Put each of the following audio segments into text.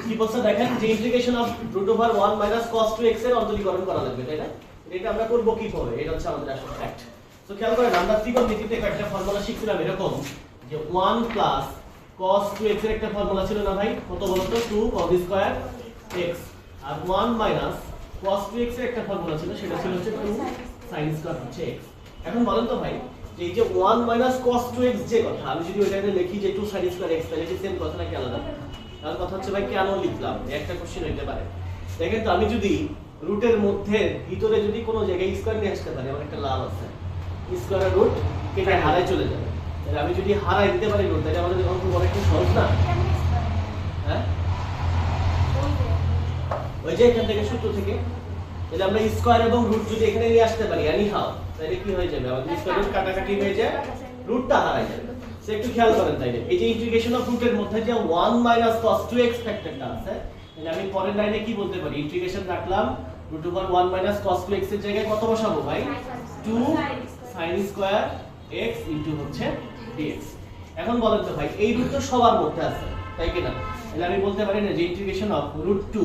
কি বলছে দেখেন যে ইন্টিগ্রেশন অফ √1 - cos 2x এর অন্তরীকরণ করা লাগবে তাই না এটা আমরা করব কিভাবে এটা হচ্ছে আমাদের আসল ফ্যাক্ট তো খেয়াল করেন আমরা ত্রিকোণমিতিতে একটা ফর্মুলা শিখছিলাম এরকম যে 1 + cos 2x এর একটা ফর্মুলা ছিল না ভাই কত বলতো 2 cos স্কয়ার x আর 1 - cos 2x এর একটা ফর্মুলা ছিল সেটা ছিল হচ্ছে 2 sin স্কয়ার হচ্ছে x এখন বলেন তো ভাই যে এই যে 1 - cos 2x যে কথা আমি যদি ওইটাকে লিখি যে 2 sin স্কয়ার x তাহলে কি সেম কথা নাকি আলাদা তার কথা হচ্ছে ভাই কেন লিখলাম একটা কোশ্চেন হইতে পারে দেখেন তো আমি যদি রুটের মধ্যে ভিতরে যদি কোনো জায়গায় স্কয়ার নিয়ে আসতে পারি আমার একটা লাভ আছে স্কয়ারের রুট কেটে হারায় চলে যাবে তাহলে আমি যদি হারাই দিতে পারি রুট তাহলে আমাদের অঙ্ক বড় একটা সহজ না হ্যাঁ ওই যে এখান থেকে সূত্র থেকে তাহলে আমরা স্কয়ার এবং রুট যদি এখানে নিয়ে আসতে পারি এনি হাউ তাহলে কি হয়ে যাবে আমাদের স্কয়ার রুট কাটাকাটি হয়ে যায় রুটটা হারায় যাবে সো একটু খেয়াল করেন তাইলে এই যে ইন্টিগ্রেশন অফ রুটের মধ্যে যে 1 - cos 2x ফ্যাক্টরটা আছে তাহলে আমি পরের লাইনে কি বলতে পারি ইন্টিগ্রেশন রাখলাম √1 - cos 2x এর জায়গায় কত বসাবো ভাই 2 sin স্কয়ার x হচ্ছে dx এখন বলেন তো ভাই এই রুট তো সবার মধ্যে আছে তাই কি না তাহলে আমি বলতে পারি না যে ইন্টিগ্রেশন অফ √2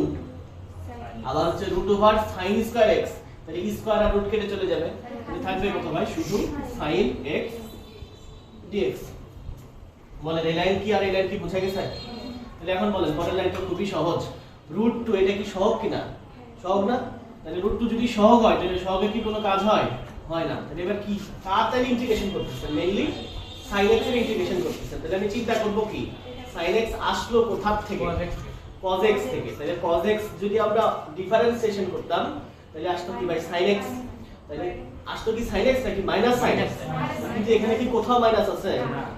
আবার হচ্ছে √sin স্কয়ার x তাহলে স্কয়ার আর রুট কেটে চলে যাবে তাহলে থাকবে কত ভাই শুধু sin x dx বলেন এই লাইন কি আর এই লাইন কি বুঝা গেছে তাহলে এখন বলেন পরের লাইনটা খুবই সহজ √2 এটা কি সহগ কিনা সহগ না তাহলে √2 যদি সহগ হয় তাহলে সহগে কি কোনো কাজ হয় হয় না তাহলে এবার কি তাড়াতাড়ি ইন্টিগ্রেশন করতেছেন মেইনলি sin x এর ইন্টিগ্রেশন করতেছেন তাহলে আমি চিন্তা করব কি sin x আসলো কোথা থেকে cos x থেকে তাহলে cos x যদি আমরা ডিফারেন্সিয়েশন করতাম তাহলে আসতো কি ভাই sin x তাহলে আসতো কি sin x নাকি মাইনাস sin x কিন্তু এখানে কি কোথাও মাইনাস আছে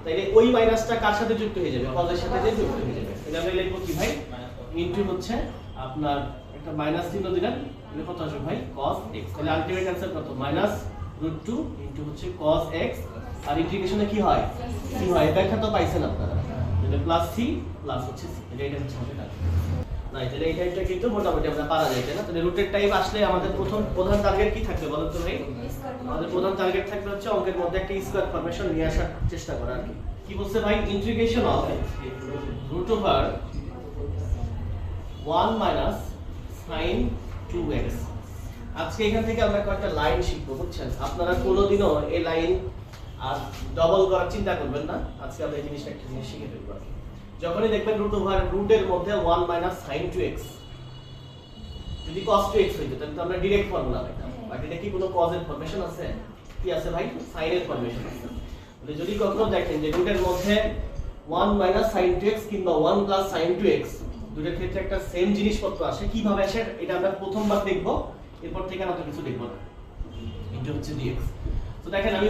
তাহলে ওই মাইনাসটা কার সাথে যুক্ত হয়ে যাবে cos এর সাথে যে যুক্ত হয়ে যাবে তাহলে আমরা লিখব কি ভাই ইনটু হচ্ছে আপনার একটা মাইনাস চিহ্ন দিলেন তাহলে কত আসবে ভাই cos x তাহলে আলটিমেট आंसर কত -√2 ইনটু হচ্ছে cos x আর ইন্টিগ্রেশনে কি হয় ব্যাখ্যা তো পাইছেন আপনারা তাহলে +c প্লাস হচ্ছে c এটা হচ্ছে আমাদের না তাহলে এই টাইপটা কিন্তু মোটামুটি আমরা পারা যায় না তাহলে রুটের টাইপ আসলে আমাদের প্রধান টার্গেট কি থাকবে বলেন তো ভাই আমাদের প্রধান টার্গেট থাকবে হচ্ছে অঙ্কের মধ্যে একটা স্কয়ার ফরমেশন নিয়ে আসার চেষ্টা করা আর কি বলছে ভাই ইন্টিগ্রেশন অফ √1 - sin 2x আজকে এখান থেকে আমরা কয়েকটা লাইন শিখবো বুঝছেন আপনারা কোনোদিনও এই লাইন আর ডাবল করার চিন্তা করবেন না আজকে আমরা এই জিনিসটা একটা জিনিস শিখে ফেলবো যখনই দেখবেন রুটের মধ্যে 1 - sin 2x যদি cos 2x হইতো তাহলে তো আমরা ডাইরেক্ট ফর্মুলা পাইতাম বাট এটা কি কোনো cos এর ফরমেশন আছে কি আছে ভাই sin এর ফরমেশন আছে তাহলে যদি কখনো দেখেন যে রুটের মধ্যে 1 - sin 2x কিংবা 1 + sin 2x দুটোর ক্ষেত্রে একটা সেম জিনিসপত্র আসে কিভাবে আসে এটা আমরা প্রথমবার দেখব এরপর থেকে আর কিছু দেখব না এটা হচ্ছে dx তো দেখেন আমি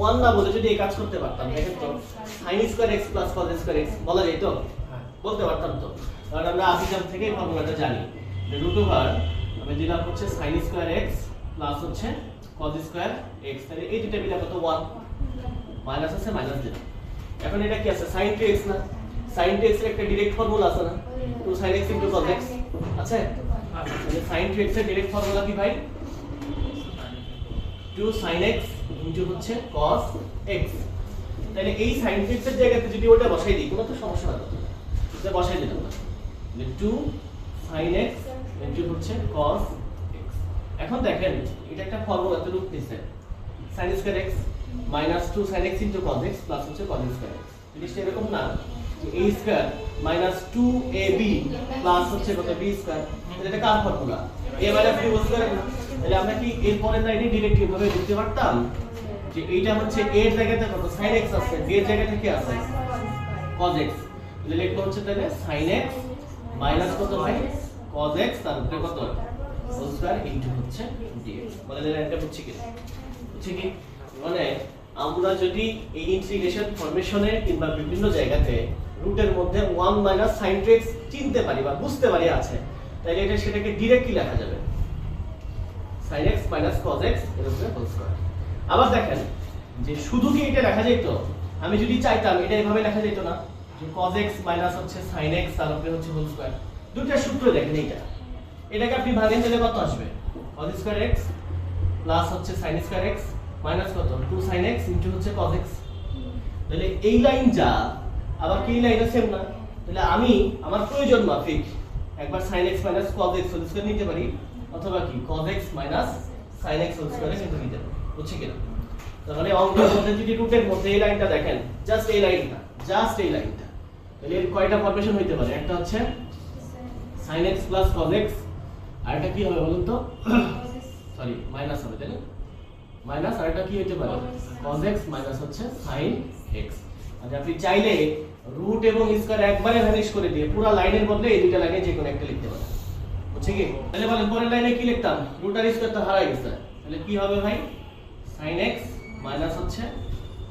1 না বলে যদি এই কাজ করতে পারতাম দেখেন তো sin square x + cos square x বলা যায় তো বলতে পারতাম তো কারণ আমরা আদিজাম থেকে এই ফর্মুলাটা জানি যে আমি দিলাম হচ্ছে sin স্কয়ার x প্লাস হচ্ছে cos স্কয়ার x তাহলে এই দুটো মিলে কত 1 মাইনাস আছে মাইনাস দিলাম এখন এটা কি আছে sin 2x না sin 2x এর একটা ডাইরেক্ট ফর্মুলা আছে না 2 sin x * cos x আছে তাহলে sin 2x এর ডাইরেক্ট ফর্মুলা কি ভাই 2 sin x হচ্ছে cos x তাহলে এই sin 2x এর জায়গাতে যদি ওটা বসাই দিই কোনো তো সমস্যা হবে না এটা বসাই দিলাম না 2 sin x হচ্ছে cos x এখন দেখেন এটা একটা ফর্মুলাতে রূপ নিছে sin square x - 2 sin x * cos x plus হচ্ছে cos স্কয়ার x জিনিসটা এরকম না যে a স্কয়ার - 2ab প্লাস হচ্ছে কত b স্কয়ার এটা কার formula a - b whole square তাহলে আমরা কি এর পরের লাইনে ডাইরেক্টলি ভাবে লিখতে পারতাম যে এইটা হচ্ছে a এর জায়গাতে কত sin x আছে b এর জায়গাতে কি আছে cos x তাহলে লিখবো হচ্ছে তাহলে sin x মাইনাস কত ভাই cos x তার উপরে কত হোল স্কয়ার ইনটু হচ্ছে dx মানে লাইনটা বুঝছি কি মানে আমরা যদি এই ইন্টিগ্রেশন ফরমেশনে কিংবা বিভিন্ন জায়গাতে রুটের মধ্যে 1 - sin 2x চিনতে পারি বা বুঝতে পারি আছে তাহলে এটা সেটাকে ডাইরেক্টলি লেখা যাবে sin x - cos x এর উপরে হোল স্কয়ার আবার দেখেন যে শুধু কি এটা লেখা যেত আমি যদি চাইতাম এটা এভাবে লেখা যেত না যে cos x মাইনাস হচ্ছে sin x তার উপরে হচ্ছে হোল স্কয়ার দুটো সূত্র দেখেন এটাকে আপনি ভাগেন তাহলে কত আসবে cos স্কয়ার x প্লাস হচ্ছে sin স্কয়ার x মাইনাস কত 2 sin x হচ্ছে cos x তাহলে এই লাইন যা আবার কি এই লাইনও সেম না তাহলে আমি আমার প্রয়োজন মাফিক একবার sin x - cos x whole square নিতে পারি অথবা কি cos x - sin x whole square কিন্তু নিতে পারি, বুঝছি কিনা? তাহলে অঙ্কের মধ্যে যদি রুটের মধ্যে এই লাইনটা দেখেন, জাস্ট এই লাইনটা, তাহলে এর কয়টা ফরমেশন হইতে পারে? একটা হচ্ছে sin x + cos x, আর এটা কি হবে বলুন তো? সরি, মাইনাস হবে তাই না? মাইনাস, আর এটা কি হইতে পারে? cos x মাইনাস হচ্ছে sin x। আচ্ছা, আপনি চাইলে রুট এবং স্কয়ার একবারে ভ্যানিশ করে দিয়ে পুরো লাইনের বদলে এই দুইটা লাইনে যে কোনো একটা লিখতে পারেন, বুঝছে কি? তাহলে বলেন পরের লাইনে কি লিখতাম? রুট আর স্কয়ার তো হারাই গেছে, তাহলে কি হবে ভাই? sin x মাইনাস হচ্ছে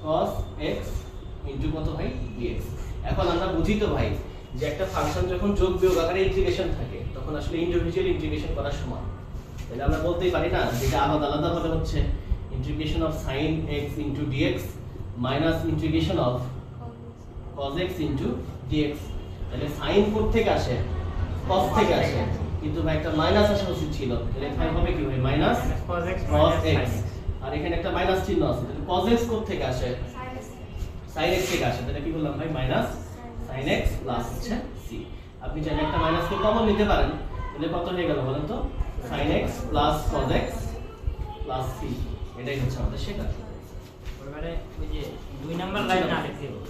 cos x ইনটু কত ভাই? dx। এখন আমরা বুঝি তো ভাই যে একটা ফাংশন যখন যোগ বিয়োগ আকারে ইন্টিগ্রেশন থাকে তখন আসলে ইন্ডিভিজুয়াল ইন্টিগ্রেশন করা সমান। তাহলে আমরা বলতেই পারি না যেটা আলাদা আলাদা ভাবে হচ্ছে integration of sin x into dx minus integration of cos x into dx। তাহলে sin কোথা থেকে আসে? cos থেকে আসে, কিন্তু ভাই একটা মাইনাস আসা উচিত ছিল, তাহলে এখানে হবে কি ভাই? মাইনাস cos x, আর এখানে একটা মাইনাস চিহ্ন আছে, তাহলে cos x কোথা থেকে আসে? sin x থেকে আসে, তাহলে কি বললাম ভাই? মাইনাস sin x প্লাস হচ্ছে c। আপনি চাইলে একটা মাইনাসকে কমন নিতে পারেন, তাহলে কত হয়ে গেল বলেন তো? sin x plus cos x plus c। এটাই হচ্ছে আমাদের শেখা। মানে ওই যে 2 নাম্বার লাইন না লিখতে হবে,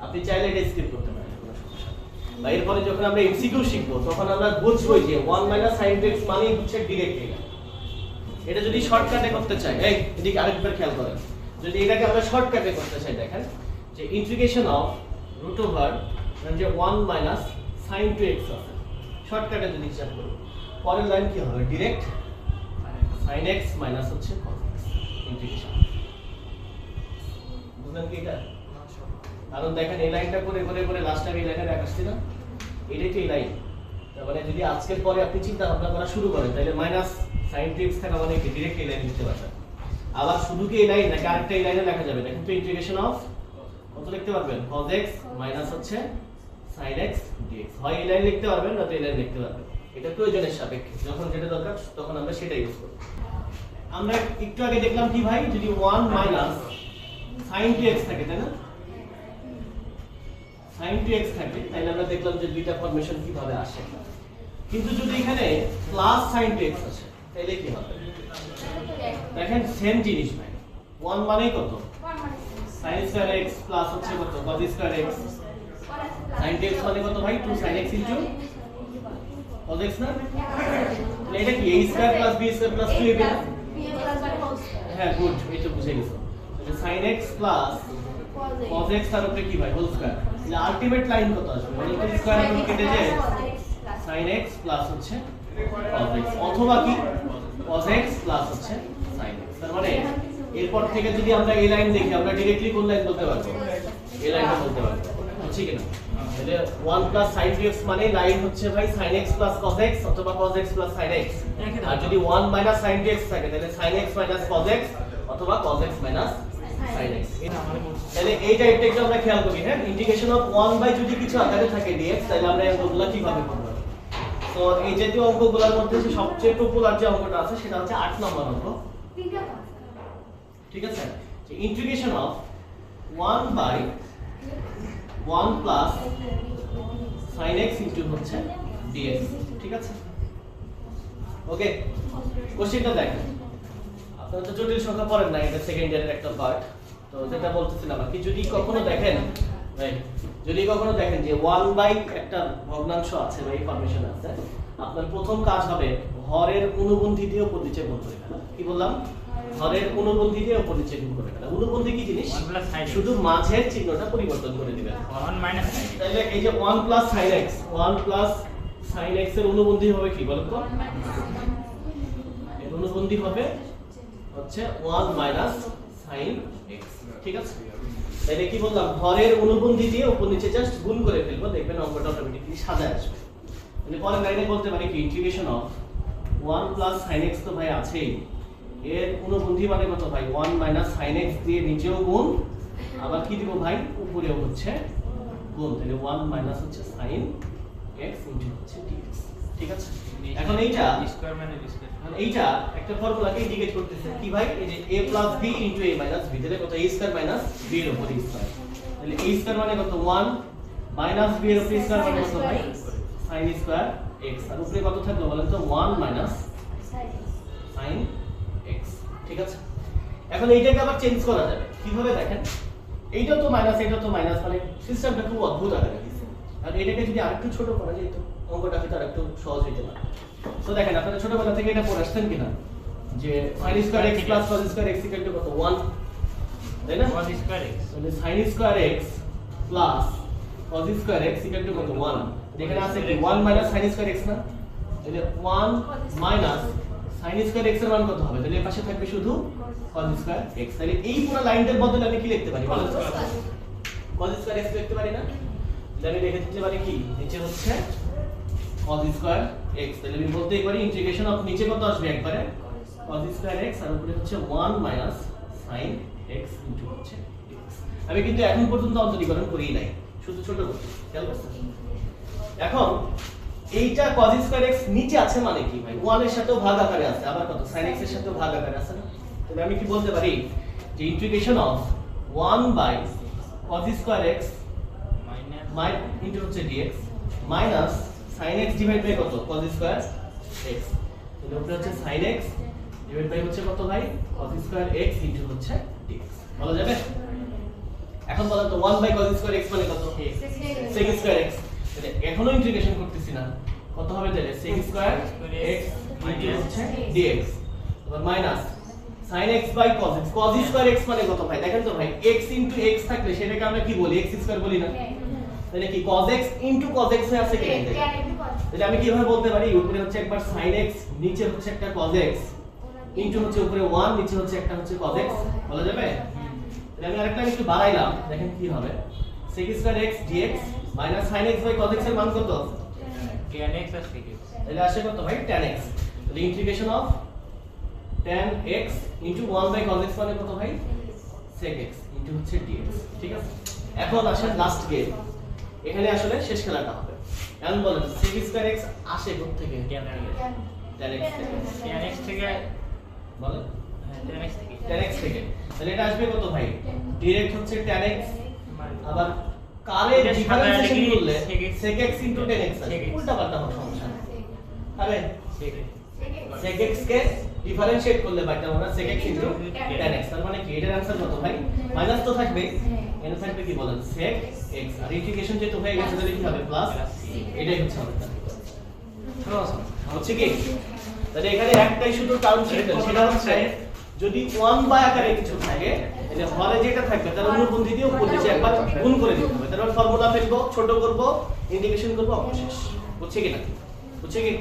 আপনি চাইলে এটা স্কিপ করতে পারেন, কোনো সমস্যা নেই। বা এরপরে যখন আমরা এমসিকিউ শিখবো তখন আমরা বুঝবো যে 1 - sin x মানে হচ্ছে ডাইরেক্ট এটা। এটা যদি শর্টকাটে করতে চাই, এই এদিকে আরেকবার খেয়াল করেন, যদি এটাকে আমরা শর্টকাটে করতে চাই, দেখেন যে ইন্টিগ্রেশন অফ রুট ওভার যে 1 - sin 2x আছে, শর্টকাটে যদি হিসাব করি পরের লাইন কি হবে? ডাইরেক্ট sin x মাইনাস হচ্ছে cos x ইন্টিগ্রেশন। বুঝলেন কি এটা? কারণ দেখেন এই লাইনটা করে করে করে লাস্ট টাইম এই লাইনে দেখাচ্ছি না, এটাই তো এই লাইন। তার মানে যদি আজকের পরে আপনি চিন্তা ভাবনা করা শুরু করেন তাহলে মাইনাস sin 2x থাকা মানে কি ডাইরেক্ট এই লাইন লিখতে পারবেন। আবার শুধু কি এই লাইন নাকি আরেকটা এই লাইনে লেখা যাবে? দেখেন তো ইন্টিগ্রেশন অফ কত লিখতে পারবেন? cos x মাইনাস হচ্ছে sin x dx। হয় এই লাইন লিখতে পারবেন না তো এই লাইন লিখতে পারবেন, এটা প্রয়োজনের সাপেক্ষে, যখন যেটা দরকার তখন আমরা সেটা ইউজ করব। আমরা একটু আগে দেখলাম কি ভাই, যদি 1 - sin 2x থাকে তাই না? sin 2x থাকে, তাহলে আমরা দেখলাম যে দুইটা ফরমেশন কিভাবে আসে। কিন্তু যদি এখানে প্লাস sin 2x আসে তাহলে কি হবে? দেখেন সেম জিনিস ভাই, 1 মানে কত? sin স্কয়ার x প্লাস হচ্ছে কত? cos square x। sin 2x মানে কত ভাই? 2 sin x into cos x না? তাহলে এটা কি a square plus b square plus 2ab না? হ্যাঁ, গুড, এটা বুঝে গেছো। তাহলে sin x plus cos x তার উপরে কি ভাই? Whole square. তাহলে আলটিমেট লাইন কত আসবে? মানে স্কয়ার রুট কেটে যায় sin x প্লাস হচ্ছে cos x, অথবা কি cos x প্লাস হচ্ছে sin x। তার মানে এরপর থেকে যদি আমরা এই লাইন দেখি আমরা डायरेक्टली কোন লাইন বলতে পারবো? এই লাইনটা বলতে পারবো, বুঝছি কিনা? তাহলে 1 + sin 2x মানে লাইন হচ্ছে ভাই sin x + cos x অথবা cos x + sin x। আর যদি 1 - sin 2x থাকে তাহলে sin x - cos x অথবা cos x - sin x। তাহলে এই টাইপটা একটু আমরা খেয়াল করি, হ্যাঁ? ইন্টিগ্রেশন অফ 1 যদি কিছু আকারে থাকে dx, তাহলে আমরা এই অঙ্কগুলো কিভাবে করব? তো এই জাতীয় অঙ্কগুলোর মধ্যে যে সবচেয়ে পপুলার যে অঙ্কটা আছে সেটা হচ্ছে 8 নম্বর অঙ্ক, ঠিক আছে? যে integration of 1/1 + sin x into হচ্ছে dx, ঠিক আছে? ওকে, কোশ্চেনটা দেখেন। আপনারা তো জটিল সংখ্যা পড়েন না, এটা সেকেন্ড ইয়ারের একটা পার্ট। তো যেটা বলতেছিলাম আর কি, যদি কখনো দেখেন যে 1 একটা ভগ্নাংশ আছে বা এই ফরমেশন আছে, আপনার প্রথম কাজ হবে হরের অনুবন্ধী দিয়ে পরিচয় গুণ করে ফেলা। কি বললাম? হরের অনুবন্ধী দিয়ে পরিচয় গুণ করে ফেলা। অনুবন্ধী কি জিনিস? শুধু মাঝের চিহ্নটা পরিবর্তন করে দিবেন। 1 - sin। তাহলে এই যে 1 + sin x, 1 + sin x এর অনুবন্ধী হবে কি বলেন তো? এর অনুবন্ধী হবে হচ্ছে 1 - sin x, ঠিক আছে? তাহলে কি বললাম? হরের অনুবন্ধী দিয়ে উপর নিচে জাস্ট গুণ করে ফেলবো, দেখবেন অঙ্কটা অটোমেটিক্যালি সাজায় আসবে। মানে পরের লাইনে বলতে পারি কি ইন্টিগ্রেশন অফ 1 + sin x তো ভাই আছেই, এর অনুবন্ধী মানে কত ভাই? 1 - sin x দিয়ে নিচেও গুণ, আবার কি দিব ভাই? উপরেও হচ্ছে গুণ। তাহলে 1 - হচ্ছে sin x ইনটু হচ্ছে dx, ঠিক আছে? এখন এইটা স্কয়ার মানে স্কয়ার, এইটা একটা ফর্মুলাকে ইন্ডিকেট করতেছে কি ভাই? এই যে a + b * a - b, তাহলে কত? a² - b এর উপর a²। তাহলে a² মানে কত? 1 মাইনাস b এর উপরে স্কয়ার মানে কত ভাই sin স্কয়ার x আর উপরে কত থাকলো বলেন তো 1 মাইনাস sin x ঠিক আছে এখন এইটাকে আবার চেঞ্জ করা যাবে কিভাবে দেখেন এইটা তো মাইনাস এটা তো মাইনাস মানে সিস্টেমটা খুব অদ্ভুত আকারে দিয়েছে আর এটাকে যদি আরেকটু ছোট করা যেত অঙ্কটা হয়তো আরেকটু সহজ হইতে পারে তো দেখেন আপনারা ছোটবেলা থেকে এটা পড়ে আসছেন কিনা যে sin square x plus cos square x equal to কত 1 তাই না cos স্কয়ার x তাহলে sin square x plus cos square x equal to কত 1 যেখানে আছে কি 1 মাইনাস sin স্কয়ার x না তাহলে 1 মাইনাস sin স্কয়ার x এর মান কত হবে তাহলে এর পাশে থাকবে শুধু cos স্কয়ার x তাহলে এই পুরো লাইনটার বদলে আমি কি লিখতে পারি বলেন তো cos স্কয়ার x লিখতে পারি না তাহলে আমি লিখে দিতে পারি কি নিচে হচ্ছে cos স্কয়ার x তাহলে আমি বলতেই পারি ইন্টিগ্রেশন অফ নিচে কত আসবে একবারে cos স্কয়ার x আর উপরে হচ্ছে 1 মাইনাস sin x ইনটু হচ্ছে x আমি কিন্তু এখন পর্যন্ত অন্তরীকরণ করিই নাই শুধু ছোট করছি খেয়াল করছেন এখন এইটা cos স্কয়ার x নিচে আছে মানে কি ভাই 1 এর সাথেও ভাগ আকারে আছে আবার কত sin x এর সাথেও ভাগ আকারে আছে না তাহলে আমি কি বলতে পারি যে integration of 1 by cos square x মাই ইনটু হচ্ছে dx minus sin x divide by কত cos স্কয়ার x তাহলে উপরে হচ্ছে sin x ডিভাইড বাই হচ্ছে কত ভাই cos স্কয়ার x ইনটু হচ্ছে dx বলা যাবে এখন বলেন তো 1 বাই cos স্কয়ার x মানে কত sec স্কয়ার x তাহলে এখনো ইন্টিগ্রেশন করতেছি না কত হবে তাহলে sec স্কয়ার x ইনটু হচ্ছে dx এবার minus sin x by cos x cos square x মানে কত ভাই দেখেন তো ভাই x ইনটু x থাকলে সেটাকে আমরা কি বলি x স্কয়ার বলি না তাহলে কি cos x into cos x হয়ে আছে কি তাহলে আমি কিভাবে বলতে পারি উপরে হচ্ছে একবার sin x নিচে হচ্ছে একটা cos x ইনটু হচ্ছে উপরে 1 নিচে হচ্ছে একটা হচ্ছে cos x বলা যাবে তাহলে আমি আরেকটা একটু বাড়াইলাম দেখেন কি হবে sec square x dx minus sin x by cos x এর মান কত tan x আর sec x তাহলে আসে কত ভাই tan x তাহলে integration of tan x into 1 by cos x মানে কত ভাই sec x ইনটু হচ্ছে dx ঠিক আছে এখন আসেন লাস্ট গেম এখানে আসলে শেষ খেলাটা হবে এখন বলেন sec স্কয়ার x আসে কোথা থেকে tan x থেকে tan x থেকে বলেন tan x থেকে tan x থেকে তাহলে এটা আসবে কত ভাই ডাইরেক্ট হচ্ছে tan x আবার কারে ডিফারেন্সিয়েশন করলে sec x into tan x উল্টা পাল্টা হবে সমস্যা আরে sec x কে ডিফারেন্সিয়েট করলে বাইটা আমরা sec x into tan x তার মানে কি এটার आंसर কত ভাই মাইনাস তো থাকবে এখানে থাকবে কি বলেন sec x আর ইন্টিগ্রেশন যেহেতু হয়ে গেছে তাহলে কি হবে প্লাস এটাই হচ্ছে আমাদের হচ্ছে কি তাহলে এখানে একটাই শুধু টার্ম সেটা হচ্ছে যদি 1 বাই আকারে কিছু থাকে তাহলে হরে যেটা থাকবে তার অনুবন্ধী দিয়ে উপর নিচে একবার গুণ করে দিতে হবে তারপর ফর্মুলা ফেলবো ছোট করব ইন্টিগ্রেশন করব অবশেষ বুঝছে কি না বুঝছে কি